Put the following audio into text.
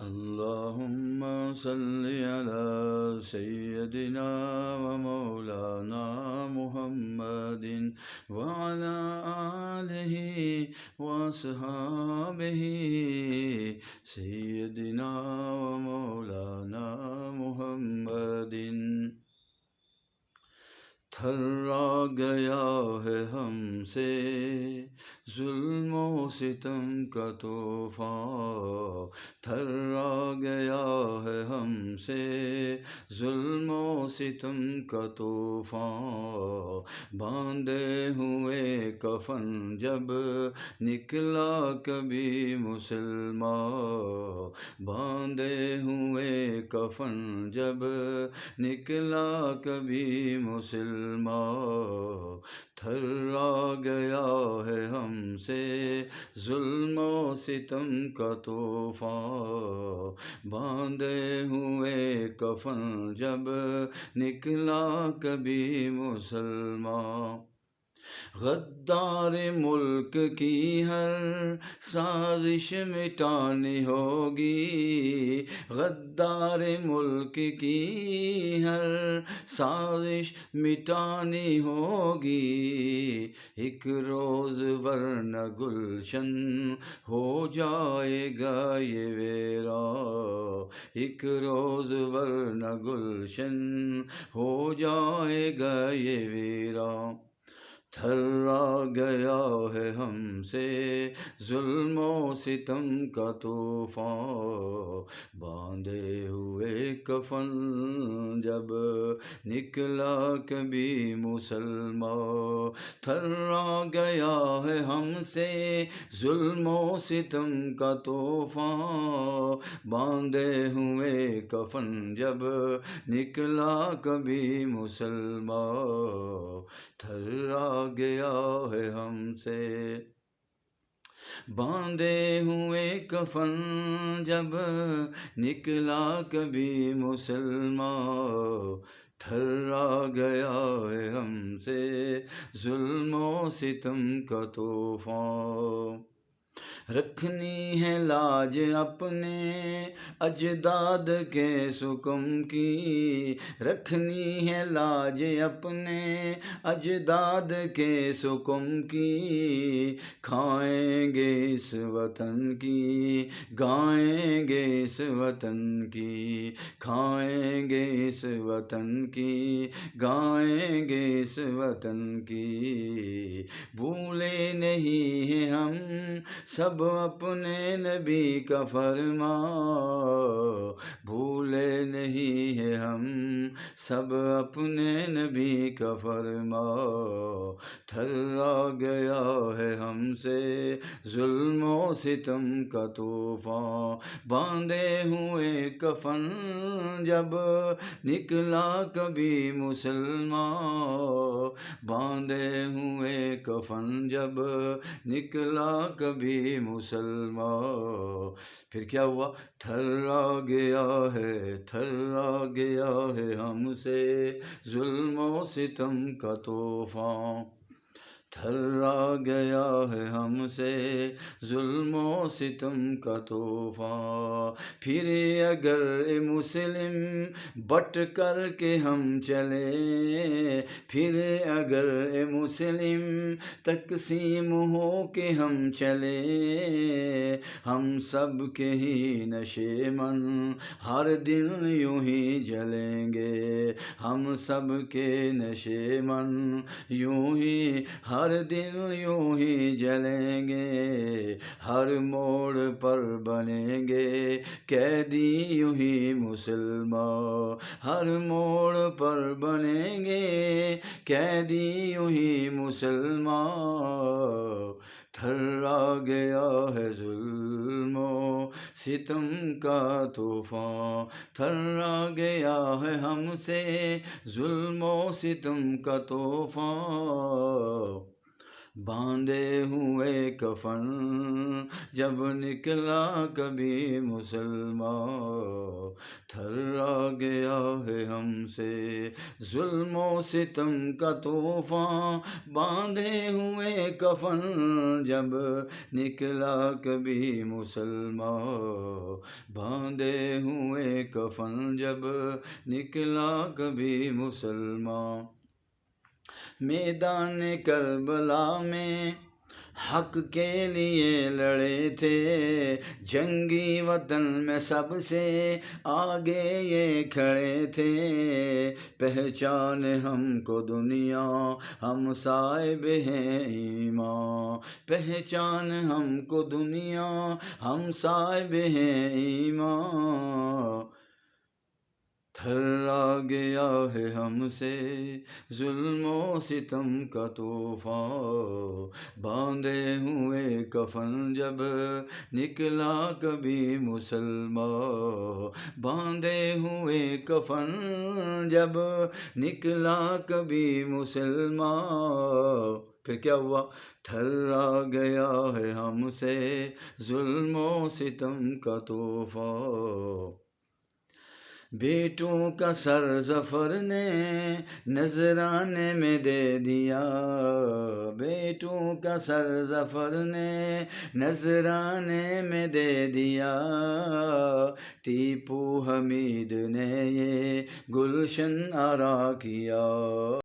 اللهم صل على سيدنا ومولانا محمد وعلى آله وصحابه سيدنا ومولانا محمد. تھرا گیا ہے ہم سے ظلم و ستم کا طوفان، تھرا گیا ہے ہم سے ظلم و ستم کا طوفان، باندھے ہوئے کفن جب نکلا کبھی مسلمان، باندھے ہوئے کفن جب نکلا کبھی مسلمان، تھرا گیا ہے ہم سے ظلم و ستم کا طوفان، باندھے ہوئے کفن جب نکلا کبھی مسلمان. غدار ملک کی ہر سازش مٹانی ہوگی، غدار ملک کی ہر سازش مٹانی ہوگی، ایک روز ورنہ گلشن ہو جائے گا یہ ویران، ایک روز ورنہ گلشن ہو جائے گا یہ ویران. تھرا گیا ہے ہم سے ظلم و ستم کا طوفان، باندھے ہوئے کفن جب نکلا کبھی مسلمان، تھرا گیا ہے ہم سے ظلم و ستم کا طوفان، باندھے ہوئے کفن جب نکلا کبھی مسلمان، تھرا گیا ہے ہم سے. باندھے ہوئے کفن جب نکلا کبھی مسلمان، تھرا گیا ہے ہم سے ظلم و ستم کا طوفان. رکھنی ہے لاج اپنے اجداد کے سکم کی، رکھنی ہے لاج اپنے اجداد کے سکم کی، کھائیں گے اس وطن کی گائیں گے اس وطن کی، کھائیں گے اس وطن کی گائیں گے اس وطن کی، بھولے نہیں ہیں ہم سب اپنے نبی کا فرمان، بھولے نہیں ہیں ہم سب اپنے نبی کا فرمان، تھرا گیا ہے ہم سے ظلم و ستم کا طوفان، باندھے ہوئے کفن جب نکلا کبھی مسلمان، باندھے ہوئے کفن جب نکلا کبھی مسلمان. پھر کیا ہوا؟ تھرا گیا ہے ہم سے ظلم و ستم کا طوفان، تھرا گیا ہے ہم سے ظلم و ستم کا طوفان. پھر اگر اے مسلم بٹ کر کے ہم چلے، پھر اگر اے مسلم تقسیم ہو کے ہم چلے، ہم سب کے ہی نشے من ہر دن یوں ہی جلیں گے، ہم سب کے نشے من یوں ہی ہر دن یوں ہی جلیں گے، ہر موڑ پر بنیں گے قیدی یوں ہی مسلمان، ہر موڑ پر بنیں گے قیدی یوں ہی مسلمان، تھرا گیا ہے ظلم و ستم کا طوفان، تھرا گیا ہے ہم سے ظلم و ستم کا طوفان، باندھے ہوئے کفن جب نکلا کبھی مسلمان، تھرا گیا ہے ہم سے ظلم و ستم کا طوفان، باندھے ہوئے کفن جب نکلا کبھی مسلمان، باندھے ہوئے کفن جب نکلا کبھی مسلمان، میدان کربلا میں حق کے لیے لڑے تھے، جنگی وطن میں سب سے آگے یہ کھڑے تھے، پہچان ہم کو دنیا ہم صاحب ہیں ایمان، پہچان ہم کو دنیا ہم صاحب ہیں ایمان، تھرا گیا ہے ہم سے ظلم و ستم کا طوفان، باندھے ہوئے کفن جب نکلا کبھی مسلمان، باندھے ہوئے کفن جب نکلا کبھی مسلمان، پھر کیا ہوا؟ تھرا گیا ہے ہم سے ظلم و ستم کا طوفان، بیٹوں کا سر ظفر نے نذرانے میں دے دیا، بیٹوں کا سر ظفر نے نذرانے میں دے دیا، ٹیپو حمید نے یہ گلشن آرا کیا۔